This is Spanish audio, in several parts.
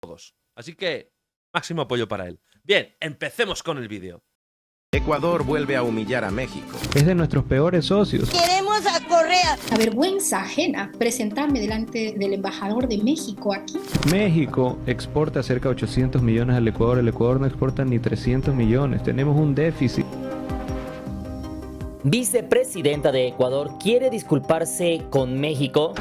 todos. Así que, máximo apoyo para él. Bien, empecemos con el vídeo. Ecuador vuelve a humillar a México. Es de nuestros peores socios. Queremos a Correa. La vergüenza ajena presentarme delante del embajador de México aquí. México exporta cerca de 800 millones al Ecuador. El Ecuador no exporta ni 300 millones. Tenemos un déficit. Vicepresidenta de Ecuador quiere disculparse con México.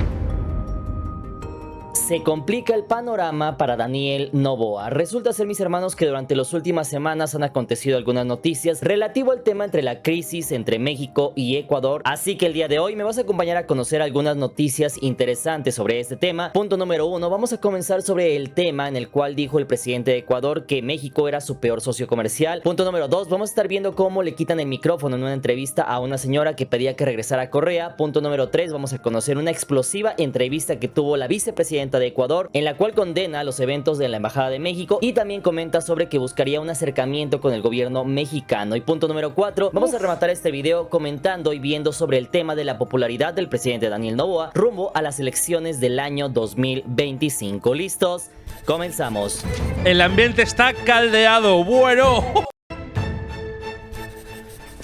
Se complica el panorama para Daniel Noboa. Resulta ser, mis hermanos, que durante las últimas semanas han acontecido algunas noticias relativo al tema entre la crisis entre México y Ecuador. Así que el día de hoy me vas a acompañar a conocer algunas noticias interesantes sobre este tema. Punto número 1, vamos a comenzar sobre el tema en el cual dijo el presidente de Ecuador que México era su peor socio comercial. Punto número 2, vamos a estar viendo cómo le quitan el micrófono en una entrevista a una señora que pedía que regresara a Correa. Punto número 3, vamos a conocer una explosiva entrevista que tuvo la vicepresidenta de Ecuador, en la cual condena los eventos de la Embajada de México y también comenta sobre que buscaría un acercamiento con el gobierno mexicano. Y punto número 4, vamos a rematar este video comentando y viendo sobre el tema de la popularidad del presidente Daniel Noboa rumbo a las elecciones del año 2025. ¿Listos? Comenzamos. El ambiente está caldeado. Bueno.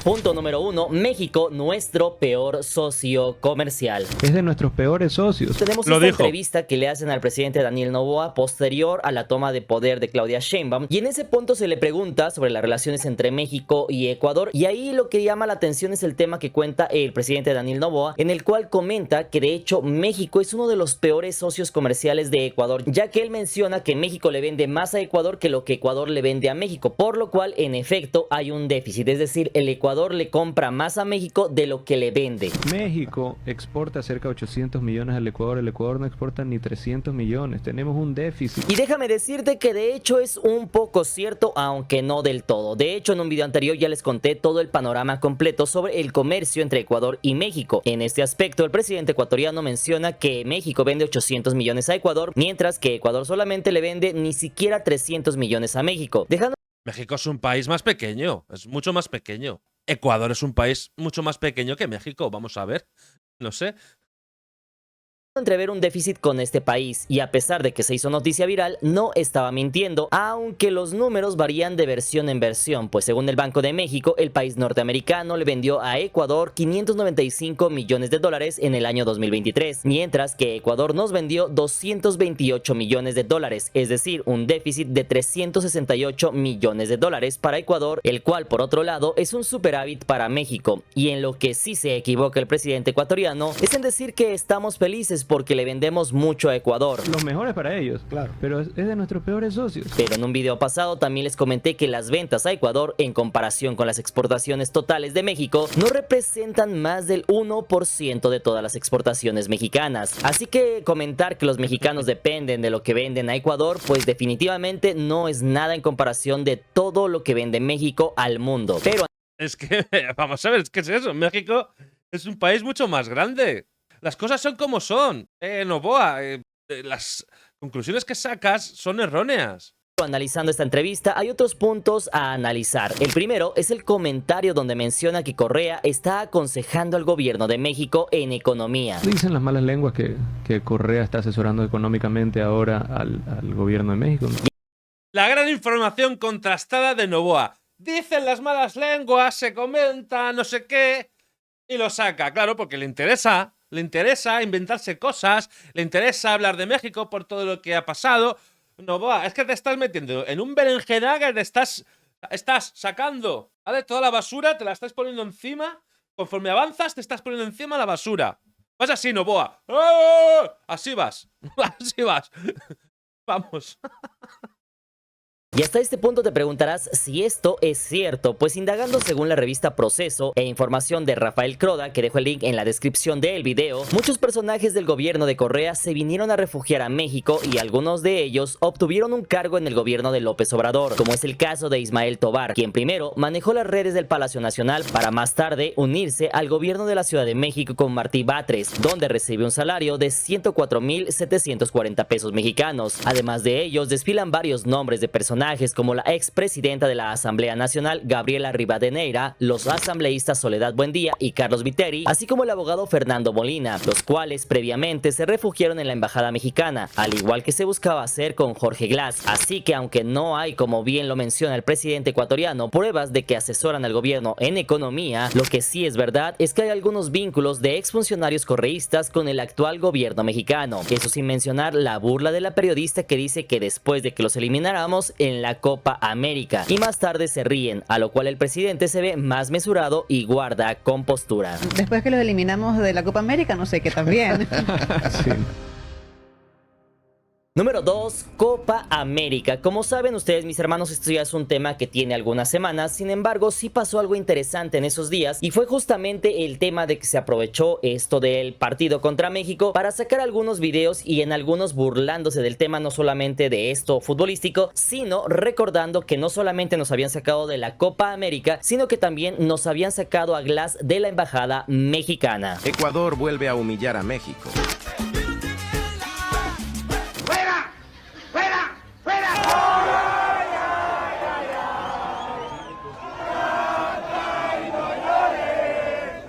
Punto número 1, México, nuestro peor socio comercial. Es de nuestros peores socios. Tenemos esta entrevista que le hacen al presidente Daniel Noboa posterior a la toma de poder de Claudia Sheinbaum, y en ese punto se le pregunta sobre las relaciones entre México y Ecuador, y ahí lo que llama la atención es el tema que cuenta el presidente Daniel Noboa, en el cual comenta que de hecho México es uno de los peores socios comerciales de Ecuador, ya que él menciona que México le vende más a Ecuador que lo que Ecuador le vende a México, por lo cual en efecto hay un déficit, es decir, el Ecuador le compra más a México de lo que le vende. México exporta cerca de 800 millones al Ecuador. El Ecuador no exporta ni 300 millones. Tenemos un déficit. Y déjame decirte que de hecho es un poco cierto, aunque no del todo. De hecho, en un video anterior ya les conté todo el panorama completo sobre el comercio entre Ecuador y México. En este aspecto, el presidente ecuatoriano menciona que México vende 800 millones a Ecuador, mientras que Ecuador solamente le vende ni siquiera 300 millones a México. México es un país más pequeño. Es mucho más pequeño. Ecuador es un país mucho más pequeño que México. Vamos a ver. No sé. Entrever un déficit con este país, y a pesar de que se hizo noticia viral, no estaba mintiendo, aunque los números varían de versión en versión, pues según el Banco de México, el país norteamericano le vendió a Ecuador 595 millones de dólares en el año 2023, mientras que Ecuador nos vendió 228 millones de dólares, es decir, un déficit de 368 millones de dólares para Ecuador, el cual por otro lado es un superávit para México. Y en lo que sí se equivoca el presidente ecuatoriano es en decir que estamos felices porque le vendemos mucho a Ecuador. Los mejores para ellos, claro, pero es de nuestros peores socios. Pero en un video pasado también les comenté que las ventas a Ecuador, en comparación con las exportaciones totales de México, no representan más del 1% de todas las exportaciones mexicanas. Así que comentar que los mexicanos dependen de lo que venden a Ecuador, pues definitivamente no es nada en comparación de todo lo que vende México al mundo. Pero es que, vamos a ver, ¿qué es eso? México es un país mucho más grande. Las cosas son como son. Noboa, las conclusiones que sacas son erróneas. Analizando esta entrevista, hay otros puntos a analizar. El primero es el comentario donde menciona que Correa está aconsejando al gobierno de México en economía. Dicen las malas lenguas que Correa está asesorando económicamente ahora al gobierno de México, ¿no? La gran información contrastada de Noboa. Dicen las malas lenguas, se comenta, no sé qué, y lo saca, claro, porque le interesa inventarse cosas, le interesa hablar de México por todo lo que ha pasado. Noboa, es que te estás metiendo en un berenjenaga, te estás sacando, ¿vale? Toda la basura, te la estás poniendo encima. Conforme avanzas, te estás poniendo encima la basura. Vas así, Noboa. ¡Ah! Así vas. Así vas. Vamos. Y hasta este punto te preguntarás si esto es cierto, pues indagando según la revista Proceso e información de Rafael Croda, que dejo el link en la descripción del video, muchos personajes del gobierno de Correa se vinieron a refugiar a México y algunos de ellos obtuvieron un cargo en el gobierno de López Obrador, como es el caso de Ismael Tovar, quien primero manejó las redes del Palacio Nacional para más tarde unirse al gobierno de la Ciudad de México con Martí Batres, donde recibe un salario de 104,740 pesos mexicanos. Además de ellos, desfilan varios nombres de personajes personajes como la expresidenta de la Asamblea Nacional, Gabriela Rivadeneira, los asambleístas Soledad Buendía y Carlos Viteri, así como el abogado Fernando Molina, los cuales previamente se refugiaron en la embajada mexicana, al igual que se buscaba hacer con Jorge Glass. Así que aunque no hay, como bien lo menciona el presidente ecuatoriano, pruebas de que asesoran al gobierno en economía, lo que sí es verdad es que hay algunos vínculos de exfuncionarios correístas con el actual gobierno mexicano. Eso sin mencionar la burla de la periodista que dice que después de que los elimináramos en la Copa América, y más tarde se ríen, a lo cual el presidente se ve más mesurado y guarda compostura. Después que los eliminamos de la Copa América, no sé qué también. Sí. Número 2, Copa América. Como saben ustedes, mis hermanos, esto ya es un tema que tiene algunas semanas. Sin embargo, sí pasó algo interesante en esos días y fue justamente el tema de que se aprovechó esto del partido contra México para sacar algunos videos y en algunos burlándose del tema, no solamente de esto futbolístico, sino recordando que no solamente nos habían sacado de la Copa América, sino que también nos habían sacado a Glass de la embajada mexicana. Ecuador vuelve a humillar a México.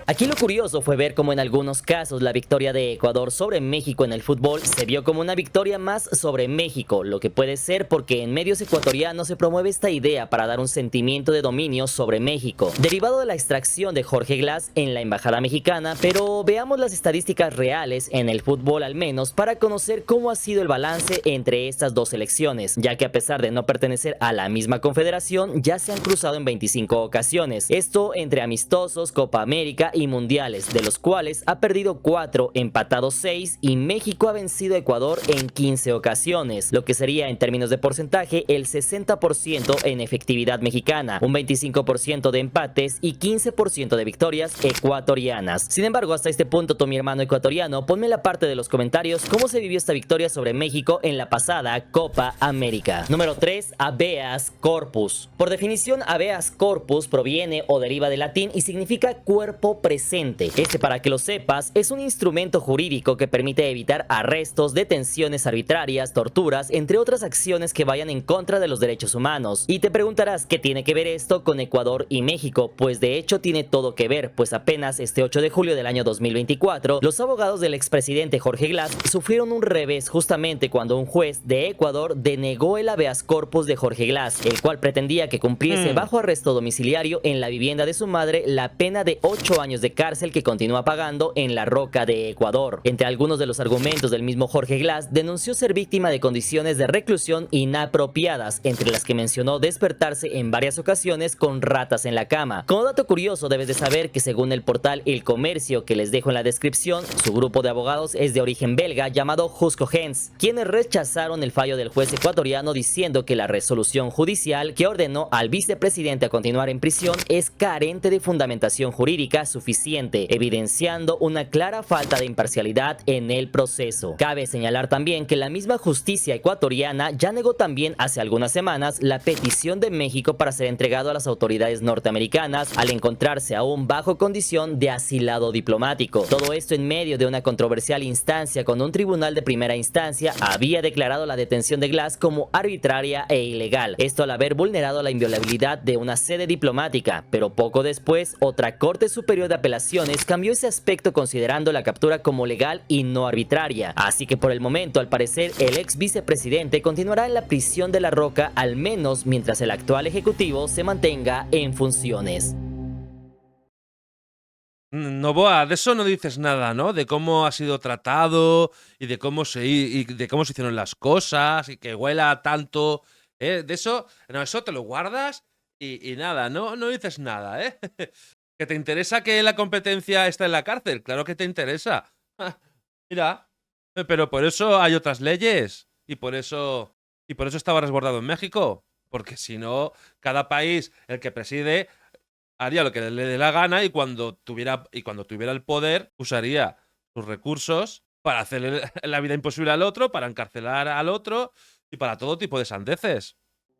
Aquí lo curioso fue ver cómo en algunos casos la victoria de Ecuador sobre México en el fútbol se vio como una victoria más sobre México, lo que puede ser porque en medios ecuatorianos se promueve esta idea para dar un sentimiento de dominio sobre México, derivado de la extracción de Jorge Glass en la embajada mexicana. Pero veamos las estadísticas reales en el fútbol al menos para conocer cómo ha sido el balance entre estas dos selecciones, ya que a pesar de no pertenecer a la misma confederación ya se han cruzado en 25 ocasiones, esto entre amistosos, Copa América y mundiales, de los cuales ha perdido 4, empatado 6 y México ha vencido a Ecuador en 15 ocasiones, lo que sería en términos de porcentaje el 60% en efectividad mexicana, un 25% de empates y 15% de victorias ecuatorianas. Sin embargo, hasta este punto, tú, mi hermano ecuatoriano, ponme en la parte de los comentarios cómo se vivió esta victoria sobre México en la pasada Copa América. Número 3, habeas corpus. Por definición, habeas corpus proviene o deriva del latín y significa cuerpo presente. Este, para que lo sepas, es un instrumento jurídico que permite evitar arrestos, detenciones arbitrarias, torturas, entre otras acciones que vayan en contra de los derechos humanos. Y te preguntarás qué tiene que ver esto con Ecuador y México. Pues de hecho tiene todo que ver, pues apenas este 8 de julio del año 2024, los abogados del expresidente Jorge Glass sufrieron un revés justamente cuando un juez de Ecuador denegó el habeas corpus de Jorge Glass, el cual pretendía que cumpliese bajo arresto domiciliario en la vivienda de su madre la pena de 8 años de cárcel que continúa pagando en La Roca de Ecuador. Entre algunos de los argumentos del mismo Jorge Glass, denunció ser víctima de condiciones de reclusión inapropiadas, entre las que mencionó despertarse en varias ocasiones con ratas en la cama. Como dato curioso, debes de saber que según el portal El Comercio, que les dejo en la descripción, su grupo de abogados es de origen belga llamado Jusco Gens, quienes rechazaron el fallo del juez ecuatoriano diciendo que la resolución judicial que ordenó al vicepresidente a continuar en prisión es carente de fundamentación jurídica suficiente, evidenciando una clara falta de imparcialidad en el proceso. Cabe señalar también que la misma justicia ecuatoriana ya negó también hace algunas semanas la petición de México para ser entregado a las autoridades norteamericanas al encontrarse aún bajo condición de asilado diplomático. Todo esto en medio de una controversial instancia cuando un tribunal de primera instancia había declarado la detención de Glass como arbitraria e ilegal, esto al haber vulnerado la inviolabilidad de una sede diplomática, pero poco después otra Corte Superior de Apelaciones cambió ese aspecto considerando la captura como legal y no arbitraria. Así que por el momento, al parecer, el ex vicepresidente continuará en la prisión de La Roca al menos mientras el actual ejecutivo se mantenga en funciones. Noboa, de eso no dices nada, ¿no? De cómo ha sido tratado y de cómo se hicieron las cosas y que huela tanto. De eso, no, eso te lo guardas y nada, no dices nada, ¿eh? ¿Que te interesa que la competencia está en la cárcel? Claro que te interesa. Mira, pero por eso hay otras leyes y por eso estaba resguardado en México, porque si no, cada país, el que preside, haría lo que le dé la gana y cuando tuviera el poder usaría sus recursos para hacerle la vida imposible al otro, para encarcelar al otro y para todo tipo de sandeces.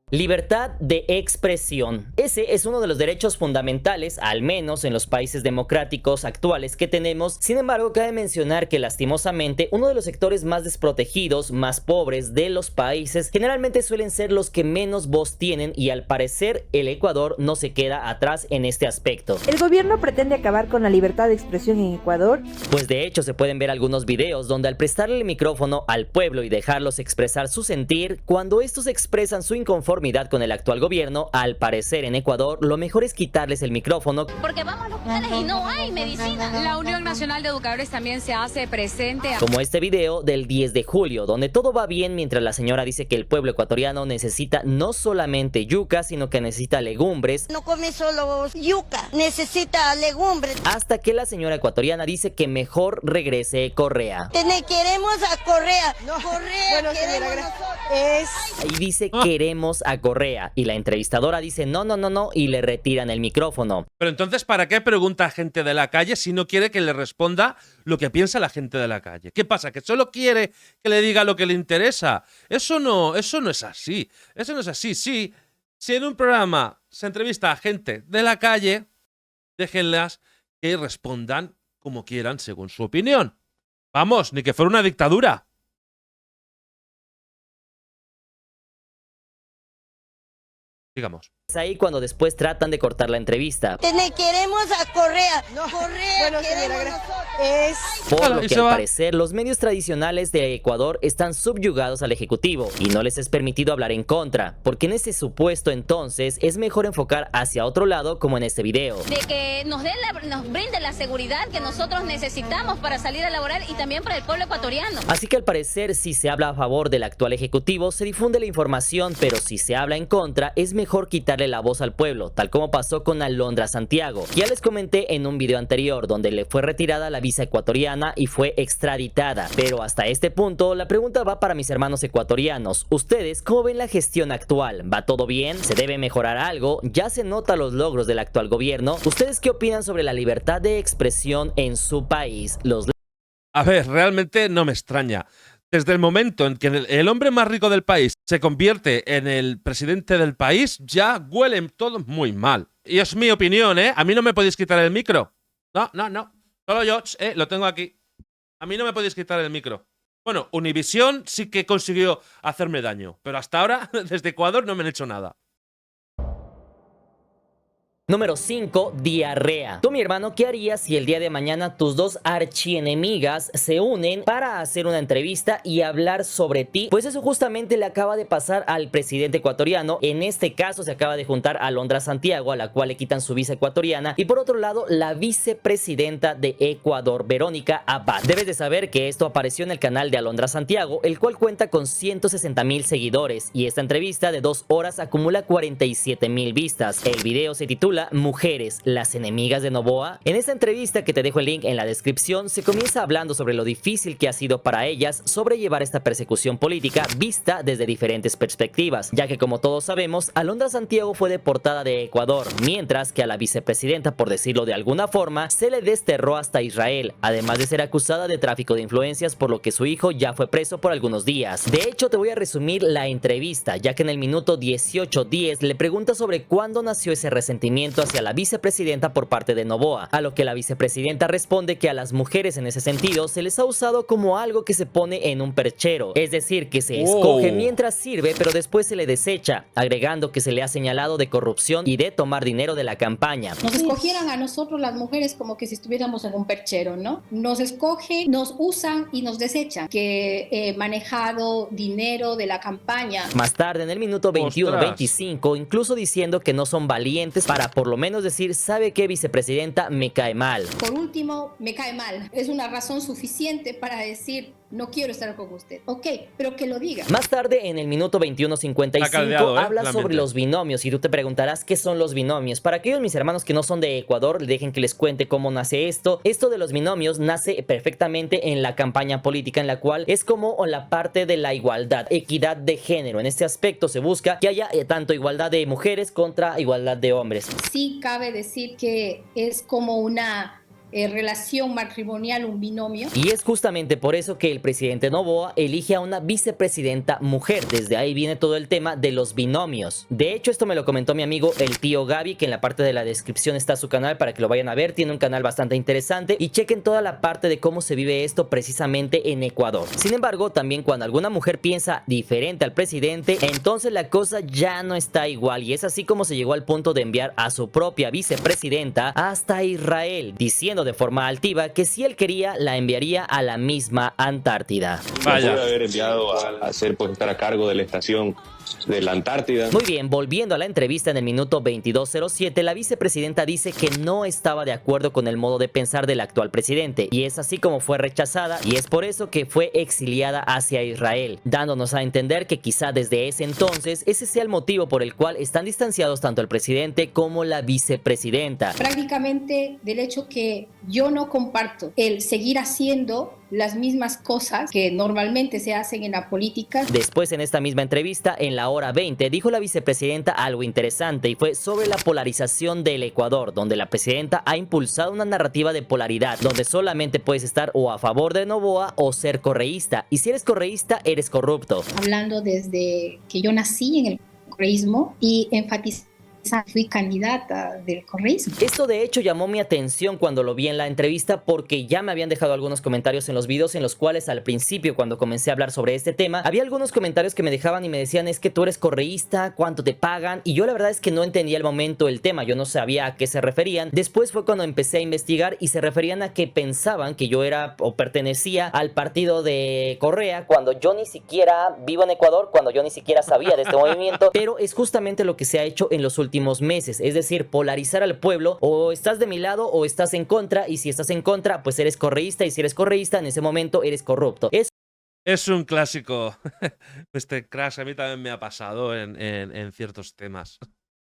Libertad de expresión. Ese es uno de los derechos fundamentales, al menos en los países democráticos actuales que tenemos. Sin embargo, cabe mencionar que lastimosamente uno de los sectores más desprotegidos, más pobres de los países, generalmente suelen ser los que menos voz tienen, y al parecer el Ecuador no se queda atrás en este aspecto. ¿El gobierno pretende acabar con la libertad de expresión en Ecuador? Pues de hecho se pueden ver algunos videos donde al prestarle el micrófono al pueblo y dejarlos expresar su sentir, cuando estos expresan su inconformidad con el actual gobierno, al parecer en Ecuador lo mejor es quitarles el micrófono. Porque vamos a los hospitales y no hay medicina. La Unión Nacional de Educadores también se hace presente. Como este video del 10 de julio, donde todo va bien mientras la señora dice que el pueblo ecuatoriano necesita no solamente yuca, sino que necesita legumbres. No come solo yuca, necesita legumbres. Hasta que la señora ecuatoriana dice que mejor regrese Correa. Queremos a Correa. Correa, Bueno, queremos señora, nosotros. Y dice queremos a Correa, y la entrevistadora dice no, y le retiran el micrófono. Pero entonces, ¿para qué pregunta a gente de la calle si no quiere que le responda lo que piensa la gente de la calle? ¿Qué pasa? ¿Que solo quiere que le diga lo que le interesa? Eso no es así. Eso no es así. Sí, si en un programa se entrevista a gente de la calle, déjenlas que respondan como quieran según su opinión. Vamos, ni que fuera una dictadura. Digamos. Es ahí cuando después tratan de cortar la entrevista. Queremos a Correa. Correa, Bueno, queremos señora, nosotros. Por Claro, lo y que se al va. parecer los medios tradicionales de Ecuador están subyugados al Ejecutivo y no les es permitido hablar en contra, porque en ese supuesto entonces es mejor enfocar hacia otro lado, como en este video. De que nos brinden la seguridad que nosotros necesitamos para salir a laborar y también para el pueblo ecuatoriano. Así que al parecer, si se habla a favor del actual Ejecutivo, se difunde la información, pero si se habla en contra, es mejor quitarle la voz al pueblo, tal como pasó con Alondra Santiago. Ya les comenté en un video anterior donde le fue retirada la visa ecuatoriana y fue extraditada. Pero hasta este punto, la pregunta va para mis hermanos ecuatorianos. ¿Ustedes cómo ven la gestión actual? ¿Va todo bien? ¿Se debe mejorar algo? ¿Ya se nota los logros del actual gobierno? ¿Ustedes qué opinan sobre la libertad de expresión en su país? A ver, realmente no me extraña. Desde el momento en que el hombre más rico del país se convierte en el presidente del país, ya huele todo muy mal. Y es mi opinión, ¿eh? A mí no me podéis quitar el micro. No. Solo yo, lo tengo aquí. A mí no me podéis quitar el micro. Bueno, Univisión sí que consiguió hacerme daño, pero hasta ahora, desde Ecuador, no me han hecho nada. Número 5. Diarrea. Tú, mi hermano, ¿qué harías si el día de mañana tus dos archienemigas se unen para hacer una entrevista y hablar sobre ti? Pues eso justamente le acaba de pasar al presidente ecuatoriano. En este caso se acaba de juntar a Alondra Santiago, a la cual le quitan su visa ecuatoriana, y por otro lado la vicepresidenta de Ecuador, Verónica Abad. Debes de saber que esto apareció en el canal de Alondra Santiago, el cual cuenta con 160,000 seguidores, y esta entrevista de 2 horas acumula 47,000 vistas. El video se titula Mujeres, las enemigas de Noboa. En esta entrevista, que te dejo el link en la descripción, se comienza hablando sobre lo difícil que ha sido para ellas sobrellevar esta persecución política vista desde diferentes perspectivas, ya que como todos sabemos, Alondra Santiago fue deportada de Ecuador, mientras que a la vicepresidenta, por decirlo de alguna forma, se le desterró hasta Israel, además de ser acusada de tráfico de influencias, por lo que su hijo ya fue preso por algunos días. De hecho, te voy a resumir la entrevista, ya que en el minuto 18:10 le pregunta sobre cuándo nació ese resentimiento hacia la vicepresidenta por parte de Noboa, a lo que la vicepresidenta responde que a las mujeres en ese sentido se les ha usado como algo que se pone en un perchero, es decir, que se escoge mientras sirve, pero después se le desecha, agregando que se le ha señalado de corrupción y de tomar dinero de la campaña. Nos escogieran a nosotros las mujeres como que si estuviéramos en un perchero, ¿no? Nos escogen, nos usan y nos desechan, que he manejado dinero de la campaña. Más tarde, en el minuto 21-25, incluso diciendo que no son valientes para por lo menos decir, ¿sabe qué, vicepresidenta? Me cae mal. Por último, me cae mal. Es una razón suficiente para decir, no quiero estar con usted. Ok, pero que lo diga. Más tarde, en el minuto 21:55, habla sobre los binomios, y tú te preguntarás qué son los binomios. Para aquellos mis hermanos que no son de Ecuador, dejen que les cuente cómo nace esto. Esto de los binomios nace perfectamente en la campaña política, en la cual es como la parte de la igualdad, equidad de género. En este aspecto se busca que haya tanto igualdad de mujeres contra igualdad de hombres. Sí cabe decir que es como una relación matrimonial, un binomio. Y es justamente por eso que el presidente Noboa elige a una vicepresidenta mujer. Desde ahí viene todo el tema de los binomios. De hecho, esto me lo comentó mi amigo el tío Gaby, que en la parte de la descripción está su canal para que lo vayan a ver. Tiene un canal bastante interesante y chequen toda la parte de cómo se vive esto precisamente en Ecuador. Sin embargo, también cuando alguna mujer piensa diferente al presidente, entonces la cosa ya no está igual, y es así como se llegó al punto de enviar a su propia vicepresidenta hasta Israel, diciendo de forma altiva que si él quería la enviaría a la misma Antártida. Vaya. Puede haber enviado a hacer, pues, estar a cargo de la estación de la Antártida. Muy bien, volviendo a la entrevista en el minuto 22:07, la vicepresidenta dice que no estaba de acuerdo con el modo de pensar del actual presidente, y es así como fue rechazada, y es por eso que fue exiliada hacia Israel, dándonos a entender que quizá desde ese entonces ese sea el motivo por el cual están distanciados tanto el presidente como la vicepresidenta. Prácticamente del hecho que yo no comparto el seguir haciendo las mismas cosas que normalmente se hacen en la política. Después, en esta misma entrevista, en la hora 20, dijo la vicepresidenta algo interesante, y fue sobre la polarización del Ecuador, donde la presidenta ha impulsado una narrativa de polaridad, donde solamente puedes estar o a favor de Noboa o ser correísta, y si eres correísta, eres corrupto. Hablando desde que yo nací en el correísmo y enfatizando fui candidata del correísmo. Esto de hecho llamó mi atención cuando lo vi en la entrevista, porque ya me habían dejado algunos comentarios en los videos en los cuales al principio, cuando comencé a hablar sobre este tema, había algunos comentarios que me dejaban y me decían: es que tú eres correísta, ¿cuánto te pagan? Y yo la verdad es que no entendía al momento el tema, yo no sabía a qué se referían. Después fue cuando empecé a investigar y se referían a que pensaban que yo era o pertenecía al partido de Correa, cuando yo ni siquiera vivo en Ecuador, cuando yo ni siquiera sabía de este movimiento, pero es justamente lo que se ha hecho en los últimos meses, es decir, polarizar al pueblo: o estás de mi lado o estás en contra, y si estás en contra, pues eres correísta, y si eres correísta, en ese momento eres corrupto. Es un clásico. Este crash a mí también me ha pasado en ciertos temas.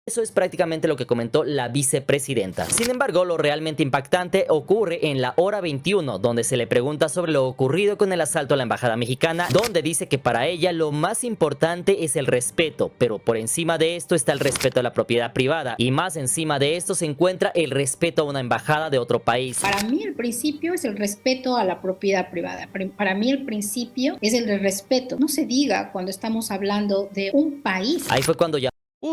Eso es prácticamente lo que comentó la vicepresidenta. Sin embargo, lo realmente impactante ocurre en la hora 21, donde se le pregunta sobre lo ocurrido con el asalto a la embajada mexicana, donde dice que para ella lo más importante es el respeto, pero por encima de esto está el respeto a la propiedad privada, y más encima de esto se encuentra el respeto a una embajada de otro país. Para mí el principio es el respeto a la propiedad privada. Para mí el principio es el del respeto. No se diga cuando estamos hablando de un país. Ahí fue cuando ya...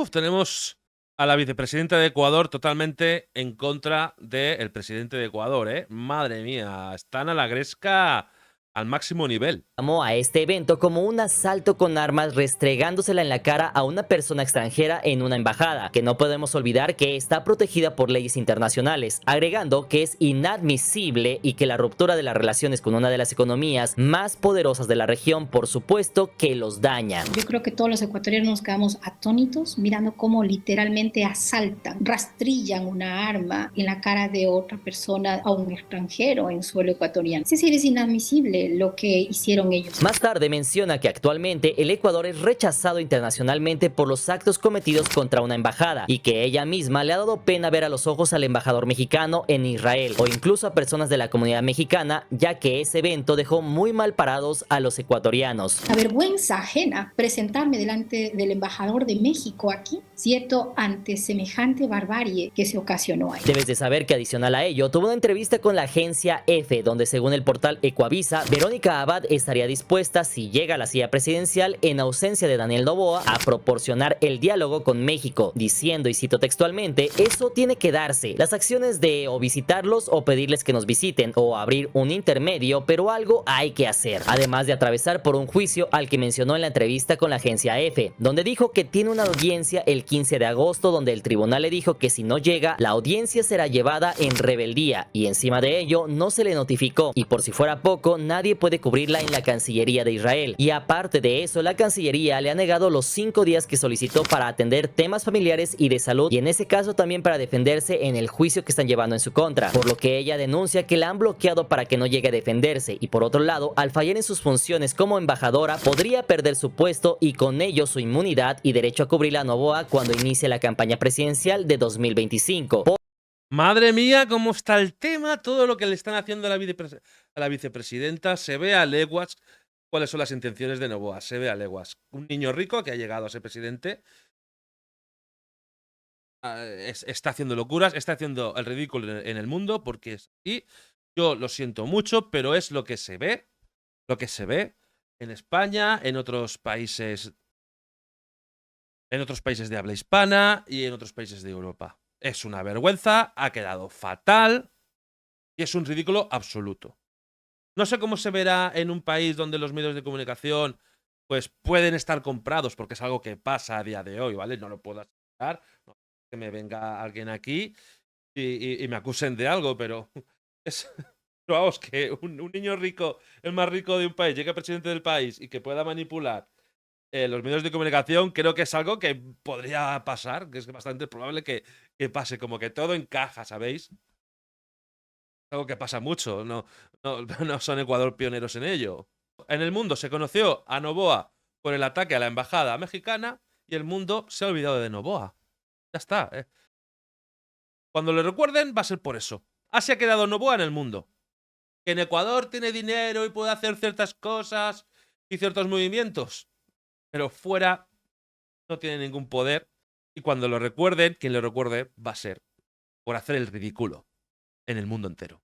Tenemos a la vicepresidenta de Ecuador totalmente en contra del presidente de Ecuador, ¿eh? Madre mía, están a la gresca al máximo nivel. Llamó a este evento como un asalto con armas, restregándosela en la cara a una persona extranjera en una embajada, que no podemos olvidar que está protegida por leyes internacionales, agregando que es inadmisible y que la ruptura de las relaciones con una de las economías más poderosas de la región, por supuesto, que los daña. Yo creo que todos los ecuatorianos nos quedamos atónitos mirando cómo literalmente asaltan, rastrillan una arma en la cara de otra persona, a un extranjero en suelo ecuatoriano. Es decir, es inadmisible lo que hicieron ellos. Más tarde menciona que actualmente el Ecuador es rechazado internacionalmente por los actos cometidos contra una embajada, y que ella misma le ha dado pena ver a los ojos al embajador mexicano en Israel, o incluso a personas de la comunidad mexicana, ya que ese evento dejó muy mal parados a los ecuatorianos. A vergüenza ajena presentarme delante del embajador de México aquí, ¿cierto?, ante semejante barbarie que se ocasionó ahí. Debes de saber que adicional a ello, tuvo una entrevista con la agencia EFE, donde según el portal Ecuavisa, Verónica Abad estaría dispuesta, si llega a la silla presidencial en ausencia de Daniel Noboa, a proporcionar el diálogo con México, diciendo, y cito textualmente: eso tiene que darse, las acciones de o visitarlos o pedirles que nos visiten, o abrir un intermedio, pero algo hay que hacer. Además de atravesar por un juicio al que mencionó en la entrevista con la agencia EFE, donde dijo que tiene una audiencia el 15 de agosto, donde el tribunal le dijo que si no llega, la audiencia será llevada en rebeldía, y encima de ello no se le notificó, y por si fuera poco, nadie puede cubrirla en la Cancillería de Israel, y aparte de eso, la Cancillería le ha negado los 5 días que solicitó para atender temas familiares y de salud, y en ese caso también para defenderse en el juicio que están llevando en su contra, por lo que ella denuncia que la han bloqueado para que no llegue a defenderse, y por otro lado, al fallar en sus funciones como embajadora, podría perder su puesto y con ello su inmunidad y derecho a cubrir a Noboa cuando inicie la campaña presidencial de 2025. Madre mía, cómo está el tema, todo lo que le están haciendo a la vicepresidenta. Se ve a leguas cuáles son las intenciones de Noboa, se ve a leguas. Un niño rico que ha llegado a ser presidente está haciendo locuras, está haciendo el ridículo en el mundo, porque es así. Yo lo siento mucho, pero es lo que se ve en España, en otros países de habla hispana y en otros países de Europa. Es una vergüenza, ha quedado fatal y es un ridículo absoluto. No sé cómo se verá en un país donde los medios de comunicación pues pueden estar comprados, porque es algo que pasa a día de hoy, ¿vale? No lo puedo asegurar, no que me venga alguien aquí y me acusen de algo, pero es... Pero vamos, que un niño rico, el más rico de un país, llegue presidente del país y que pueda manipular los medios de comunicación, creo que es algo que podría pasar, que es bastante probable que pase, como que todo encaja, ¿sabéis? Algo que pasa mucho, no son Ecuador pioneros en ello. En el mundo se conoció a Noboa por el ataque a la embajada mexicana y el mundo se ha olvidado de Noboa. Ya está. Cuando lo recuerden va a ser por eso. Así ha quedado Noboa en el mundo. Que en Ecuador tiene dinero y puede hacer ciertas cosas y ciertos movimientos, pero fuera no tiene ningún poder. Y cuando lo recuerden, quien lo recuerde va a ser por hacer el ridículo en el mundo entero.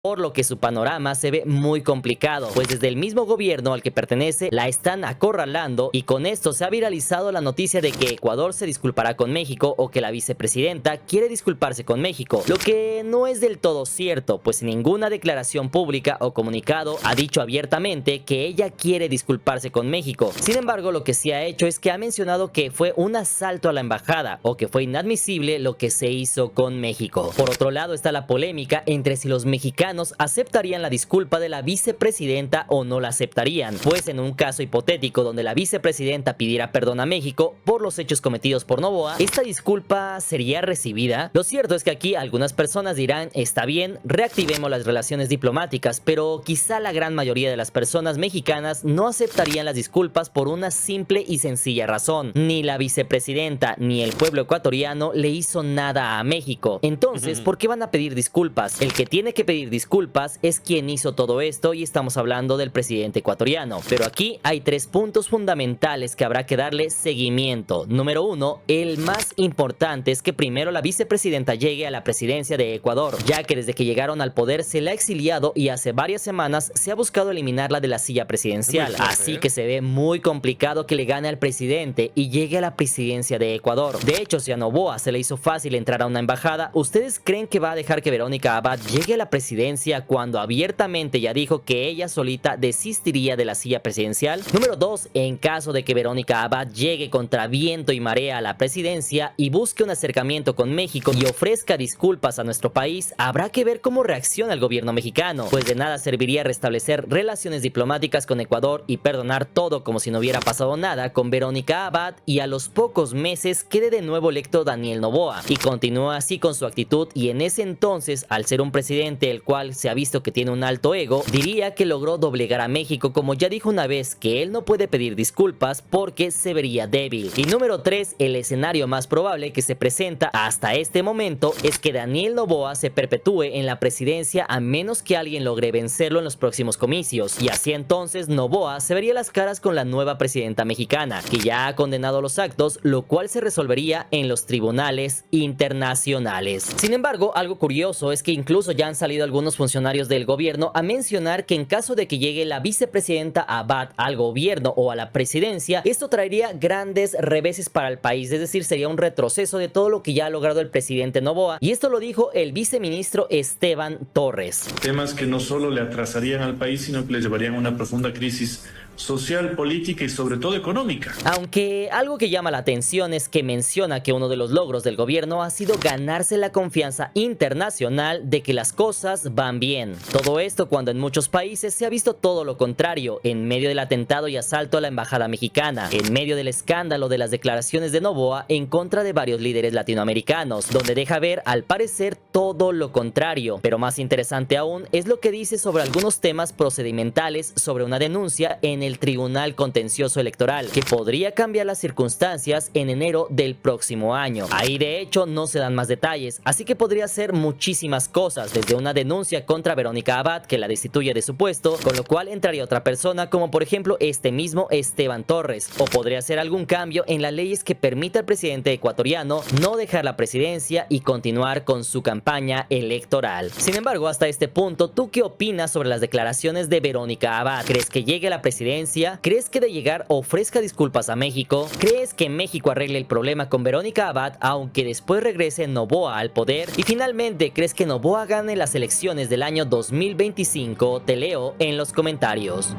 Por lo que su panorama se ve muy complicado, pues desde el mismo gobierno al que pertenece la están acorralando, y con esto se ha viralizado la noticia de que Ecuador se disculpará con México o que la vicepresidenta quiere disculparse con México, lo que no es del todo cierto, pues en ninguna declaración pública o comunicado ha dicho abiertamente que ella quiere disculparse con México. Sin embargo, lo que sí ha hecho es que ha mencionado que fue un asalto a la embajada o que fue inadmisible lo que se hizo con México. Por otro lado está la polémica entre si los mexicanos aceptarían la disculpa de la vicepresidenta o no la aceptarían, pues en un caso hipotético donde la vicepresidenta pidiera perdón a México por los hechos cometidos por Noboa, ¿esta disculpa sería recibida? Lo cierto es que aquí algunas personas dirán, está bien, reactivemos las relaciones diplomáticas, pero quizá la gran mayoría de las personas mexicanas no aceptarían las disculpas por una simple y sencilla razón: ni la vicepresidenta ni el pueblo ecuatoriano le hizo nada a México. Entonces, ¿por qué van a pedir disculpas? El que tiene que pedir disculpas es quien hizo todo esto, y estamos hablando del presidente ecuatoriano. Pero aquí hay 3 puntos fundamentales que habrá que darle seguimiento. Número 1, el más importante, es que primero la vicepresidenta llegue a la presidencia de Ecuador, ya que desde que llegaron al poder se la ha exiliado y hace varias semanas se ha buscado eliminarla de la silla presidencial. Así que se ve muy complicado que le gane al presidente y llegue a la presidencia de Ecuador. De hecho, si a Noboa se le hizo fácil entrar a una embajada, ¿ustedes creen que va a dejar que Verónica Abad llegue a la presidencia cuando abiertamente ya dijo que ella solita desistiría de la silla presidencial? Número 2, en caso de que Verónica Abad llegue contra viento y marea a la presidencia y busque un acercamiento con México y ofrezca disculpas a nuestro país, habrá que ver cómo reacciona el gobierno mexicano, pues de nada serviría restablecer relaciones diplomáticas con Ecuador y perdonar todo como si no hubiera pasado nada con Verónica Abad, y a los pocos meses quede de nuevo electo Daniel Noboa y continúa así con su actitud, y en ese entonces, al ser un presidente el cual se ha visto que tiene un alto ego, diría que logró doblegar a México, como ya dijo una vez que él no puede pedir disculpas porque se vería débil. Y número 3, el escenario más probable que se presenta hasta este momento es que Daniel Noboa se perpetúe en la presidencia a menos que alguien logre vencerlo en los próximos comicios, y así entonces Noboa se vería las caras con la nueva presidenta mexicana, que ya ha condenado los actos, lo cual se resolvería en los tribunales internacionales. Sin embargo, algo curioso es que incluso ya han salido algunos funcionarios del gobierno a mencionar que en caso de que llegue la vicepresidenta Abad al gobierno o a la presidencia, esto traería grandes reveses para el país, es decir, sería un retroceso de todo lo que ya ha logrado el presidente Noboa, y esto lo dijo el viceministro Esteban Torres. Temas que no solo le atrasarían al país, sino que le llevarían a una profunda crisis social, política y sobre todo económica. Aunque algo que llama la atención es que menciona que uno de los logros del gobierno ha sido ganarse la confianza internacional de que las cosas van bien. Todo esto cuando en muchos países se ha visto todo lo contrario, en medio del atentado y asalto a la embajada mexicana, en medio del escándalo de las declaraciones de Noboa en contra de varios líderes latinoamericanos, donde deja ver al parecer todo lo contrario. Pero más interesante aún es lo que dice sobre algunos temas procedimentales sobre una denuncia en el el Tribunal Contencioso Electoral, que podría cambiar las circunstancias en enero del próximo año. Ahí de hecho no se dan más detalles, así que podría ser muchísimas cosas, desde una denuncia contra Verónica Abad que la destituye de su puesto, con lo cual entraría otra persona como por ejemplo este mismo Esteban Torres, o podría ser algún cambio en las leyes que permita al presidente ecuatoriano no dejar la presidencia y continuar con su campaña electoral. Sin embargo, hasta este punto, ¿tú qué opinas sobre las declaraciones de Verónica Abad? ¿Crees que llegue a la presidencia? ¿Crees que de llegar ofrezca disculpas a México? ¿Crees que México arregle el problema con Verónica Abad aunque después regrese Noboa al poder? Y finalmente, ¿crees que Noboa gane las elecciones del año 2025? Te leo en los comentarios.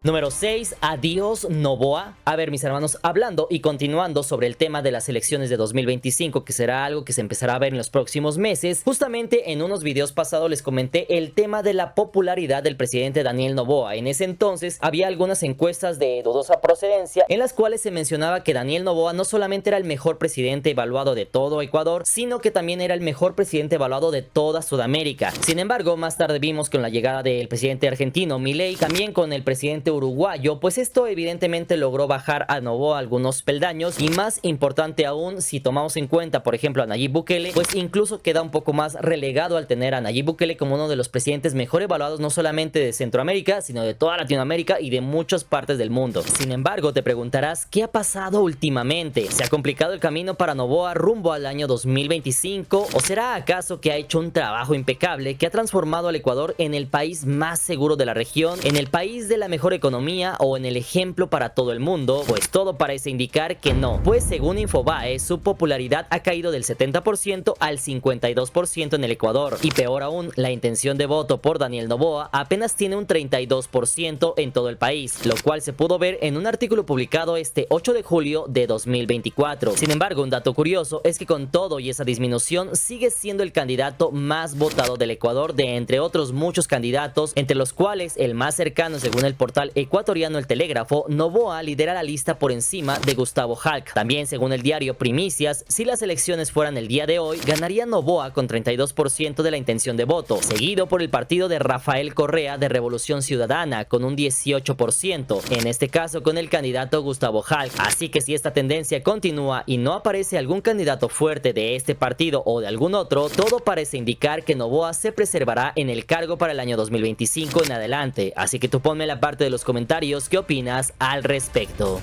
Número 6. Adiós Noboa. A ver, mis hermanos, hablando y continuando sobre el tema de las elecciones de 2025, que será algo que se empezará a ver en los próximos meses, justamente en unos videos pasados les comenté el tema de la popularidad del presidente Daniel Noboa. En ese entonces había algunas encuestas de dudosa procedencia en las cuales se mencionaba que Daniel Noboa no solamente era el mejor presidente evaluado de todo Ecuador, sino que también era el mejor presidente evaluado de toda Sudamérica. Sin embargo, más tarde vimos con la llegada del presidente argentino Milei, también con el presidente uruguayo, pues esto evidentemente logró bajar a Noboa algunos peldaños, y más importante aún, si tomamos en cuenta por ejemplo a Nayib Bukele, pues incluso queda un poco más relegado al tener a Nayib Bukele como uno de los presidentes mejor evaluados no solamente de Centroamérica, sino de toda Latinoamérica y de muchas partes del mundo. Sin embargo, te preguntarás, ¿qué ha pasado últimamente? ¿Se ha complicado el camino para Noboa rumbo al año 2025? ¿O será acaso que ha hecho un trabajo impecable que ha transformado al Ecuador en el país más seguro de la región, en el país de la mejor economía o en el ejemplo para todo el mundo? Pues todo parece indicar que no, pues según Infobae, su popularidad ha caído del 70% al 52% en el Ecuador, y peor aún, la intención de voto por Daniel Noboa apenas tiene un 32% en todo el país, lo cual se pudo ver en un artículo publicado este 8 de julio de 2024. Sin embargo, un dato curioso es que con todo y esa disminución sigue siendo el candidato más votado del Ecuador, de entre otros muchos candidatos, entre los cuales el más cercano según el portal ecuatoriano El Telégrafo. Noboa lidera la lista por encima de Gustavo Halk. También según el diario Primicias, si las elecciones fueran el día de hoy, ganaría Noboa con 32% de la intención de voto, seguido por el partido de Rafael Correa de Revolución Ciudadana con un 18%, en este caso con el candidato Gustavo Halk. Así que si esta tendencia continúa y no aparece algún candidato fuerte de este partido o de algún otro, todo parece indicar que Noboa se preservará en el cargo para el año 2025 en adelante. Así que tú ponme en la parte de los comentarios qué opinas al respecto.